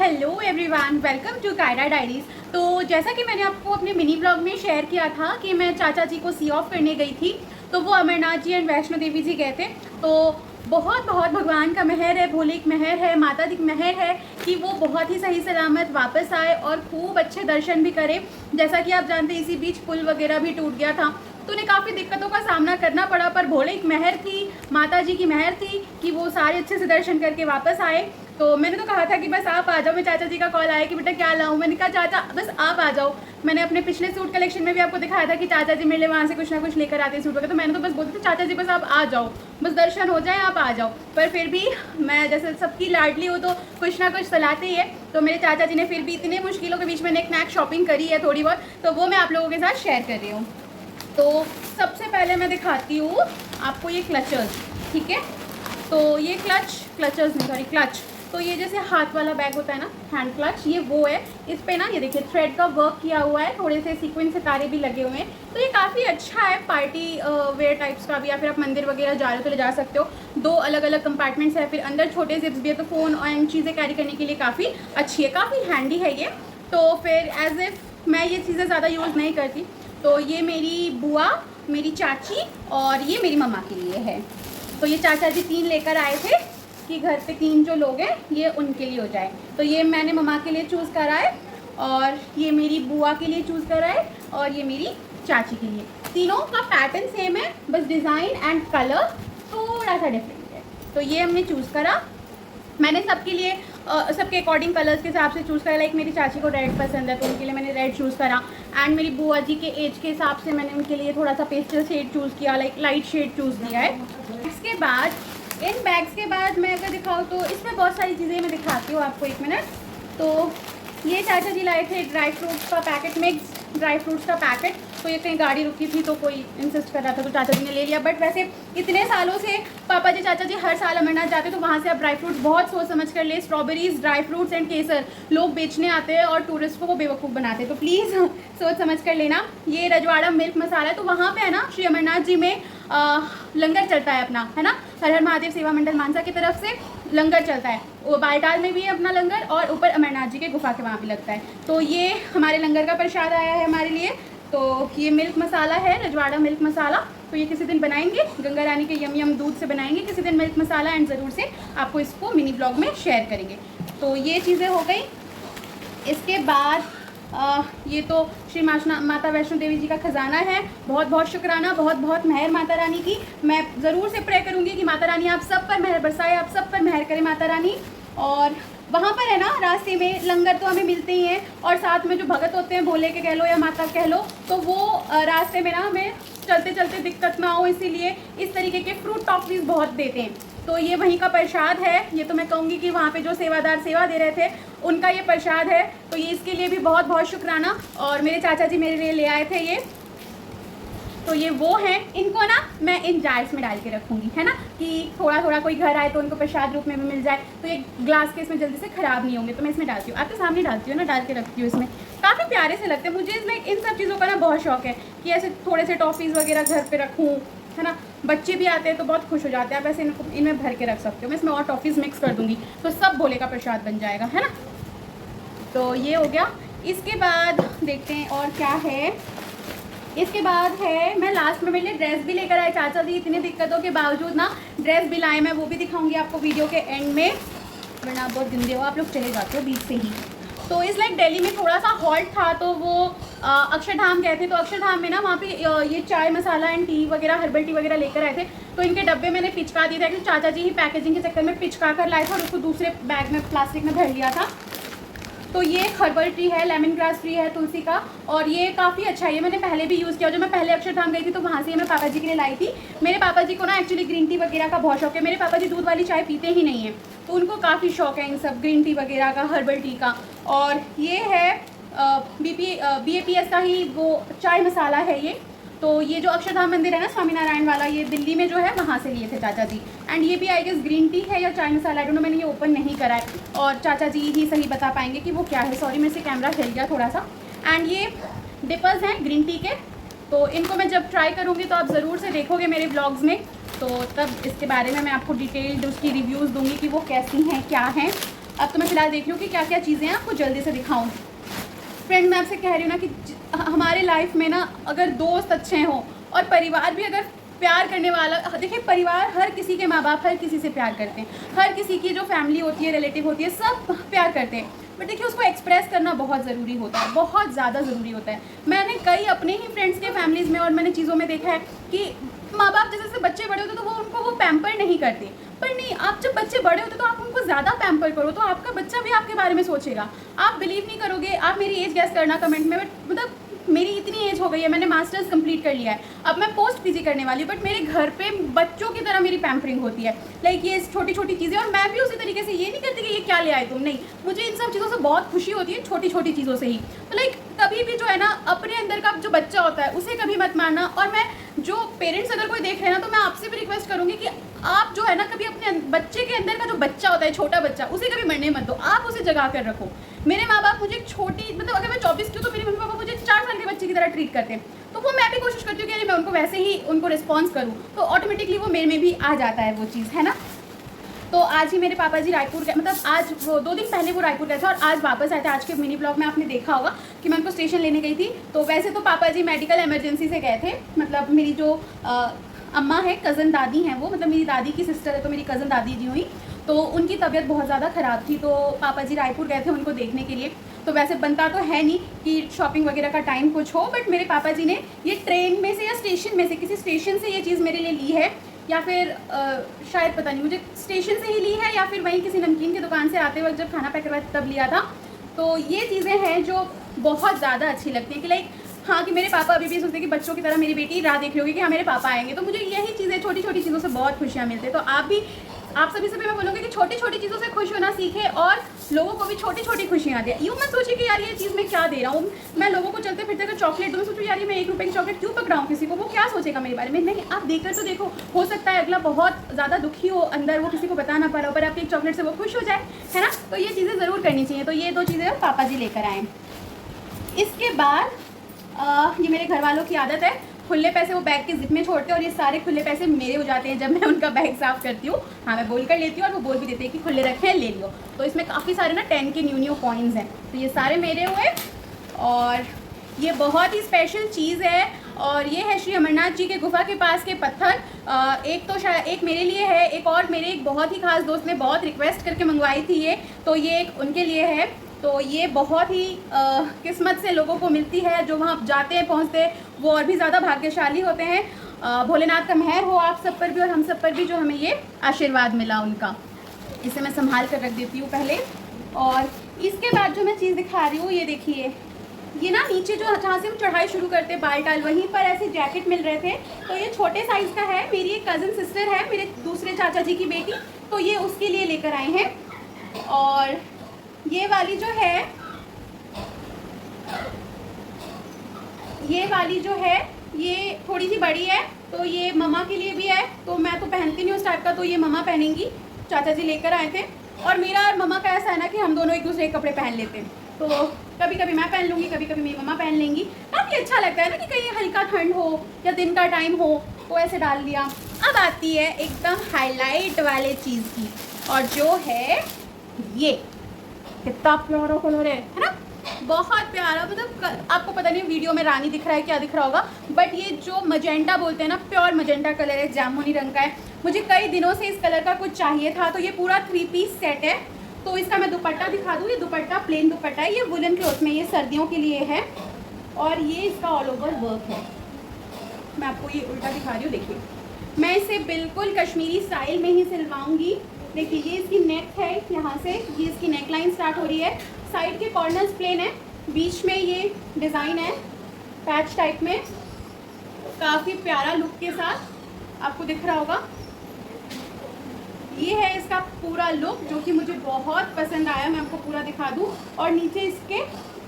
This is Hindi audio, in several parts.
Hello everyone, welcome to Kaira diaries. तो जैसा कि मैंने आपको अपने मिनी ब्लॉग में शेयर किया था कि मैं चाचा जी को सी ऑफ करने गई थी, तो वो अमरनाथ जी एंड वैष्णो देवी जी गए थे। तो बहुत बहुत भगवान का मेहर है, भोले की मेहर है, माता दी की मेहर है कि वो बहुत ही सही सलामत वापस आए और खूब अच्छे दर्शन भी करें। जैसा कि आप जानते हैं इसी बीच पुल वगैरह भी टूट गया था, तो उन्हें काफ़ी दिक्कतों का सामना करना पड़ा, पर भोले की मेहर थी, माता जी की मेहर थी कि वो सारे अच्छे से दर्शन करके वापस आए। तो मैंने तो कहा था कि बस आप आ जाओ। मैं चाचा जी का कॉल आया कि बेटा क्या लाऊं, मैंने कहा चाचा बस आप आ जाओ। मैंने अपने पिछले सूट कलेक्शन में भी आपको दिखाया था कि चाचा जी मेरे लिए वहाँ से कुछ ना कुछ लेकर आते हैं सूट वगैरह, तो मैंने तो बस बोलती थी चाचा जी बस आप आ जाओ, बस दर्शन हो जाए, आप आ जाओ। पर फिर भी मैं जैसे सबकी लाडली हो तो कुछ ना कुछ सलाते ही है, तो मेरे चाचा जी ने फिर भी इतने मुश्किलों के बीच में एक नैक शॉपिंग करी है थोड़ी बहुत, तो वो मैं आप लोगों के साथ शेयर कर रही हूँ। तो सबसे पहले मैं दिखाती हूँ आपको ये क्लचर्स, ठीक है। तो ये क्लचर्स नहीं, सॉरी क्लच। तो ये जैसे हाथ वाला बैग होता है ना, हैंड क्लच, ये वो है। इस पे ना ये देखिए थ्रेड का वर्क किया हुआ है, थोड़े से सीक्वेंस सितारे भी लगे हुए हैं। तो ये काफ़ी अच्छा है, पार्टी वेयर टाइप्स का भी, या फिर आप मंदिर वगैरह जा रहे हो तो ले जा सकते हो। दो अलग अलग कंपार्टमेंट्स है, फिर अंदर छोटे जिप्स भी है, तो फ़ोन और चीज़ें कैरी करने के लिए काफ़ी अच्छी है, काफ़ी हैंडी है ये। तो फिर एज इफ़ मैं ये चीज़ें ज़्यादा यूज़ नहीं करती, तो ये मेरी बुआ, मेरी चाची और ये मेरी मम्मा के लिए है। तो ये चाचा जी 3 लेकर आए थे कि घर पे 3 जो लोग हैं ये उनके लिए हो जाए, तो ये मैंने मम्मा के लिए चूज़ करा है, और ये मेरी बुआ के लिए चूज़ करा है, और ये मेरी चाची के लिए। तीनों का पैटर्न सेम है, बस डिज़ाइन एंड कलर थोड़ा सा डिफरेंट है। तो ये हमने चूज़ करा, मैंने सबके लिए सबके अकॉर्डिंग कलर्स के हिसाब से चूज़ करा। लाइक मेरी चाची को रेड पसंद है तो उनके लिए मैंने रेड चूज़ करा, एंड मेरी बुआ जी के एज के हिसाब से मैंने उनके लिए थोड़ा सा पेस्टल शेड चूज़ किया, लाइक लाइट शेड चूज़ किया है। इसके बाद इन बैग्स के बाद मैं अगर दिखाऊँ तो इसमें बहुत सारी चीज़ें मैं दिखाती हूँ आपको, एक मिनट। तो ये चाचा जी लाए थे ड्राई फ्रूट्स का पैकेट, मिक्स ड्राई फ्रूट्स का पैकेट। तो ये कहीं गाड़ी रुकी थी तो कोई इंसिस्ट कर रहा था तो चाचा जी ने ले लिया। बट वैसे इतने सालों से पापा जी चाचा जी हर साल अमरनाथ जाते तो वहाँ से आप ड्राई फ्रूट्स बहुत सोच समझ कर ले। स्ट्रॉबेरीज, ड्राई फ्रूट्स एंड केसर लोग बेचने आते हैं और टूरिस्टों को बेवकूफ़ बनाते हैं, तो प्लीज़ सोच समझ कर लेना। ये रजवाड़ा मिल्क मसाला है, तो वहाँ पे है ना श्री अमरनाथ जी में लंगर चलता है अपना, है ना, हर हर महादेव सेवा मंडल मानसा की तरफ से लंगर चलता है। वो बालटाल में भी है अपना लंगर, और ऊपर अमरनाथ जी के गुफा के वहाँ भी लगता है। तो ये हमारे लंगर का प्रसाद आया है हमारे लिए। तो ये मिल्क मसाला है, रजवाड़ा मिल्क मसाला। तो ये किसी दिन बनाएंगे, गंगा रानी के यम यम दूध से बनाएंगे किसी दिन मिल्क मसाला, एंड ज़रूर से आपको इसको मिनी ब्लॉग में शेयर करेंगे। तो ये चीज़ें हो गई। इसके बाद ये तो श्री माता वैष्णो देवी जी का खजाना है। बहुत बहुत शुक्राना, बहुत बहुत मेहर माता रानी की। मैं ज़रूर से प्रे करूँगी कि माता रानी आप सब पर मेहर बरसाए, आप सब पर मेहर करे माता रानी। और वहाँ पर है ना रास्ते में लंगर तो हमें मिलते ही हैं, और साथ में जो भगत होते हैं भोले के कह लो या माता कह लो, तो वो रास्ते में ना हमें चलते चलते दिक्कत ना हो, इसीलिए इस तरीके के फ्रूट टॉफीज़ बहुत देते हैं। तो ये वहीं का प्रसाद है। ये तो मैं कहूँगी कि वहाँ पे जो सेवादार सेवा दे रहे थे उनका ये प्रसाद है। तो ये इसके लिए भी बहुत बहुत शुक्राना। और मेरे चाचा जी मेरे लिए ले आए थे ये, तो ये वो हैं। इनको ना मैं इन जार्स में डाल के रखूँगी, है ना, कि थोड़ा थोड़ा कोई घर आए तो उनको प्रसाद रूप में भी मिल जाए। तो ये ग्लास के इसमें जल्दी से ख़राब नहीं होंगे, तो मैं इसमें डालती हूँ, आपके सामने डालती हूँ ना, डाल के रखती हूँ इसमें। काफ़ी प्यारे से लगते हैं मुझे। लाइक इन सब चीज़ों का ना बहुत शौक है कि ऐसे थोड़े से टॉफ़ीज़ वगैरह घर पर रखूँ, है ना। बच्चे भी आते हैं तो बहुत खुश हो जाते हैं। आप ऐसे इनमें भर के रख सकते हो। मैं इसमें और टॉफ़ीज़ मिक्स कर दूँगी तो सब भोले का प्रसाद बन जाएगा, है ना। तो ये हो गया। इसके बाद देखते हैं और क्या है। इसके बाद है, मैं लास्ट में मेरे लिए ड्रेस भी लेकर आए चाचा जी। इतनी दिक्कतों के बावजूद ना ड्रेस भी लाए, मैं वो भी दिखाऊंगी आपको वीडियो के एंड में, वरना आप बहुत गंदे हो, आप लोग चले जाते हो बीच से ही। तो इस लाइक दिल्ली में थोड़ा सा हॉल्ट था, तो वो अक्षरधाम गए थे। तो अक्षरधाम में ना वहाँ पे ये चाय मसाला एंड टी वगैरह, हर्बल टी वगैरह लेकर आए थे। तो इनके डब्बे मैंने पिचका दिए थे, क्योंकि चाचा जी ही पैकेजिंग के चक्कर में पिचका कर लाए थे और उसको दूसरे बैग में प्लास्टिक में भर लिया था। तो ये हर्बल टी है, लेमन ग्रास ट्री है, तुलसी का, और ये काफ़ी अच्छा है। ये मैंने पहले भी यूज़ किया, जब मैं पहले अक्षरधाम गई थी तो वहाँ से मैं पापा जी के लिए लाई थी। मेरे पापा जी को ना एक्चुअली ग्रीन टी वगैरह का बहुत शौक है। मेरे पापा जी दूध वाली चाय पीते ही नहीं है, तो उनको काफ़ी शौक है इन सब ग्रीन टी वगैरह का, हर्बल टी का। और ये है BAPS का ही वो चाय मसाला है ये। तो ये जो अक्षरधाम मंदिर है ना स्वामीनारायण वाला, ये दिल्ली में जो है वहाँ से लिए थे चाचा जी। एंड ये भी आई गेस ग्रीन टी है या चाय मसाला, आई डोंट नो, मैंने ये ओपन नहीं करा है, और चाचा जी ही सही बता पाएंगे कि वो क्या है। सॉरी मेरे से कैमरा हिल गया थोड़ा सा। एंड ये डिपर्स हैं ग्रीन टी के, तो इनको मैं जब ट्राई करूँगी तो आप ज़रूर से देखोगे मेरे ब्लॉग्स में, तो तब इसके बारे में मैं आपको डिटेल्ड उसकी रिव्यूज़ दूँगी कि वो कैसी हैं क्या हैं। अब तो मैं फिलहाल देख रही हूँ कि क्या क्या चीज़ें हैं, आपको जल्दी से दिखाऊँ। फ्रेंड, मैं आपसे कह रही हूँ ना कि हमारे लाइफ में ना अगर दोस्त अच्छे हों और परिवार भी अगर प्यार करने वाला, देखिए परिवार, हर किसी के माँ बाप हर किसी से प्यार करते हैं, हर किसी की जो फैमिली होती है, रिलेटिव होती है, सब प्यार करते हैं, बट देखिए उसको एक्सप्रेस करना बहुत ज़रूरी होता है, बहुत ज़्यादा ज़रूरी होता है। मैंने कई अपने ही फ्रेंड्स के फैमिलीज़ में और मैंने चीज़ों में देखा है कि माँ बाप जैसे जैसे बच्चे बड़े होते तो वो उनको वो पैम्पर नहीं करते, पर नहीं, आप जब बच्चे बड़े होते तो आप उनको ज़्यादा पैम्पर करो तो आपका बच्चा भी आपके बारे में सोचेगा। आप बिलीव नहीं करोगे, आप मेरी एज गैस करना कमेंट में, बट मतलब मेरी इतनी एज हो गई है, मैंने मास्टर्स कंप्लीट कर लिया है, अब मैं पोस्ट पीजी करने वाली, बट मेरे घर पे बच्चों की तरह मेरी पैम्परिंग होती है, लाइक ये छोटी छोटी चीज़ें, और मैं भी उसी तरीके से ये नहीं करती कि ये क्या ले आए तुम, नहीं, मुझे इन सब चीज़ों से बहुत खुशी होती है, छोटी छोटी चीज़ों से ही। तो लाइक कभी भी जो है ना अपने अंदर का जो बच्चा होता है उसे कभी मत मारना, और मैं जो पेरेंट्स अगर कोई देख रहे हैं ना तो मैं आपसे भी रिक्वेस्ट करूँगी कि आप जो है ना कभी अपने बच्चे के अंदर का जो बच्चा होता है, छोटा बच्चा, उसे कभी मरने मत दो, आप उसे जगा कर रखो। मेरे माँ बाप मुझे एक छोटी, मतलब अगर मैं 24 की हूँ तो मेरे मम्मी पापा मुझे 4 साल के बच्चे की तरह ट्रीट करते हैं, तो वो मैं भी कोशिश करती हूँ कि मैं उनको वैसे ही उनको रिस्पॉन्स करूँ, तो ऑटोमेटिकली वो मेरे में भी आ जाता है वो चीज़, है ना। तो आज ही मेरे पापा जी रायपुर गए, मतलब आज वो 2 दिन पहले वो रायपुर गए थे और आज वापस आए थे। आज के मिनी ब्लॉग में आपने देखा होगा कि मैं उनको स्टेशन लेने गई थी। तो वैसे तो पापा जी मेडिकल इमरजेंसी से गए थे, मतलब मेरी जो अम्मा है, कज़न दादी हैं वो, मतलब मेरी दादी की सिस्टर है, तो मेरी कज़न दादी जी हुई, तो उनकी तबीयत बहुत ज़्यादा ख़राब थी, तो पापा जी रायपुर गए थे उनको देखने के लिए। तो वैसे बनता तो है नहीं कि शॉपिंग वगैरह का टाइम कुछ हो, बट मेरे पापा जी ने ये ट्रेन में से या स्टेशन में से, किसी स्टेशन से ये चीज़ मेरे लिए ली है, या फिर शायद पता नहीं, मुझे स्टेशन से ही ली है या फिर वहीं किसी नमकीन की दुकान से आते वक्त जब खाना पैक करवाया तब लिया था। तो ये चीज़ें हैं जो बहुत ज़्यादा अच्छी लगती हैं कि लाइक हाँ, कि मेरे पापा अभी भी सोचते हैं कि बच्चों की तरह मेरी बेटी राह देख रही होगी कि हाँ मेरे पापा आएंगे, तो मुझे यही चीज़ें, छोटी छोटी चीज़ों से बहुत खुशियाँ मिलती है। तो आप भी, आप सभी से भी मैं बोलूँगी कि छोटी छोटी चीज़ों से खुश होना सीखें और लोगों को भी छोटी छोटी खुशियाँ दें। यूँ मत सोचिए कि यार ये चीज़ मैं क्या दे रहा हूँ, मैं लोगों को चलते फिरते अगर चॉकलेट दूँ, सोचूँ यार ये मैं 1 रुपये की चॉकलेट क्यों पकड़ाऊँ किसी को, वो क्या सोचेगा मेरे बारे में। नहीं, आप देखकर तो देखो, हो सकता है अगला बहुत ज़्यादा दुखी हो अंदर, वो किसी को बता ना पा रहा हो, पर आपकी एक चॉकलेट से वो खुश हो जाए, है ना। तो ये चीज़ें ज़रूर करनी चाहिए। तो ये 2 चीज़ें पापा जी लेकर आए। इसके बाद ये मेरे घर वालों की आदत है, खुले पैसे वो बैग के जिप में छोड़ते हैं और ये सारे खुले पैसे मेरे हो जाते हैं जब मैं उनका बैग साफ़ करती हूँ। हाँ, मैं बोल कर लेती हूँ और वो बोल भी देते हैं कि खुले रखे हैं, ले लियो। तो इसमें काफ़ी सारे ना 10 के न्यू कॉइन्स हैं, तो ये सारे मेरे हुए। और ये बहुत ही स्पेशल चीज़ है, और ये है श्री अमरनाथ जी के गुफा के पास के पत्थर। एक तो शायद एक मेरे लिए है, एक और मेरे एक बहुत ही खास दोस्त ने बहुत रिक्वेस्ट करके मंगवाई थी ये, तो ये एक उनके लिए है। तो ये बहुत ही किस्मत से लोगों को मिलती है, जो वहाँ जाते हैं, पहुँचते हैं, वो और भी ज़्यादा भाग्यशाली होते हैं। भोलेनाथ का मेहर हो आप सब पर भी और हम सब पर भी, जो हमें ये आशीर्वाद मिला उनका। इसे मैं संभाल कर रख देती हूँ पहले। और इसके बाद जो मैं चीज़ दिखा रही हूँ, ये देखिए, ये ना नीचे जो जहाँ से हम चढ़ाई शुरू करते हैं बाल टाल, वहीं पर ऐसे जैकेट मिल रहे थे। तो ये छोटे साइज़ का है, मेरी एक कज़न सिस्टर है, मेरे दूसरे चाचा जी की बेटी, तो ये उसके लिए लेकर आए हैं। और ये वाली जो है, ये थोड़ी सी बड़ी है, तो ये मम्मा के लिए भी है। तो मैं तो पहनती नहीं उस टाइप का, तो ये मम्मा पहनेंगी, चाचा जी लेकर आए थे। और मेरा और मम्मा का ऐसा है ना कि हम दोनों एक दूसरे के कपड़े पहन लेते हैं, तो कभी कभी मैं पहन लूँगी, कभी कभी मेरी मम्मा पहन लेंगी। काफ़ी अच्छा लगता है ना कि कहीं हल्का ठंड हो या दिन का टाइम हो तो ऐसे डाल दिया। अब आती है एकदम हाईलाइट वाले चीज़ की, और जो है ये कितना प्यारा कलर है ना, बहुत प्यारा। मतलब आपको पता नहीं वीडियो में रानी दिख रहा है क्या दिख रहा होगा, बट ये जो मजेंटा बोलते हैं ना, प्योर मजेंटा कलर है, जामुनी रंग का है। मुझे कई दिनों से इस कलर का कुछ चाहिए था, तो ये पूरा 3 पीस सेट है। तो इसका मैं दुपट्टा दिखा दूँ, ये दुपट्टा प्लेन दुपट्टा है, ये वुलन क्लॉथ में, ये सर्दियों के लिए है। और ये इसका ऑल ओवर वर्क है। मैं आपको ये उल्टा दिखा रही हूँ, देखिए, मैं इसे बिल्कुल कश्मीरी स्टाइल में ही सिलवाऊँगी। देखिए, ये इसकी नेक है, यहाँ से ये इसकी नेक लाइन स्टार्ट हो रही है, साइड के कॉर्नर्स प्लेन है, बीच में ये डिज़ाइन है पैच टाइप में, काफ़ी प्यारा लुक के साथ, आपको दिख रहा होगा। ये है इसका पूरा लुक, जो कि मुझे बहुत पसंद आया, मैं आपको पूरा दिखा दूँ। और नीचे इसके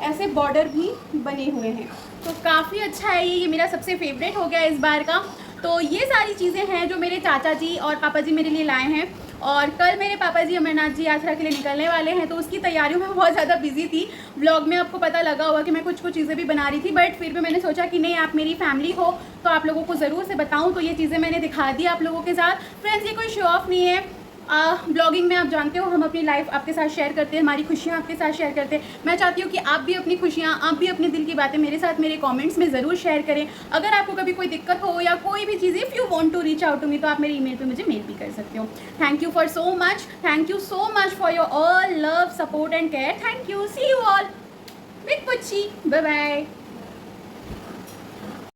ऐसे बॉर्डर भी बने हुए हैं, तो काफ़ी अच्छा है ये मेरा सबसे फेवरेट हो गया इस बार का। तो ये सारी चीज़ें हैं जो मेरे चाचा जी और पापा जी मेरे लिए लाए हैं। और कल मेरे पापा जी अमरनाथ जी यात्रा के लिए निकलने वाले हैं, तो उसकी तैयारियों में बहुत ज़्यादा बिजी थी। व्लॉग में आपको पता लगा होगा कि मैं कुछ चीज़ें भी बना रही थी, बट फिर भी मैंने सोचा कि नहीं, आप मेरी फैमिली हो तो आप लोगों को ज़रूर से बताऊं, तो ये चीज़ें मैंने दिखा दी आप लोगों के साथ। फ्रेंड्स, ये कोई शो ऑफ नहीं है, ब्लॉगिंग में आप जानते हो हम अपनी लाइफ आपके साथ शेयर करते हैं, हमारी खुशियाँ आपके साथ शेयर करते हैं। मैं चाहती हूँ कि आप भी अपनी खुशियाँ, आप भी अपने दिल की बातें मेरे साथ मेरे कमेंट्स में ज़रूर शेयर करें। अगर आपको कभी कोई दिक्कत हो या कोई भी चीज़, if you want to reach out to me, तो आप मेरे ईमेल पे मुझे मेल भी कर सकते हो। Thank you for so much, thank you so much for your all love, support and care. Thank you, see you all, big पुच्ची, बाय बाय।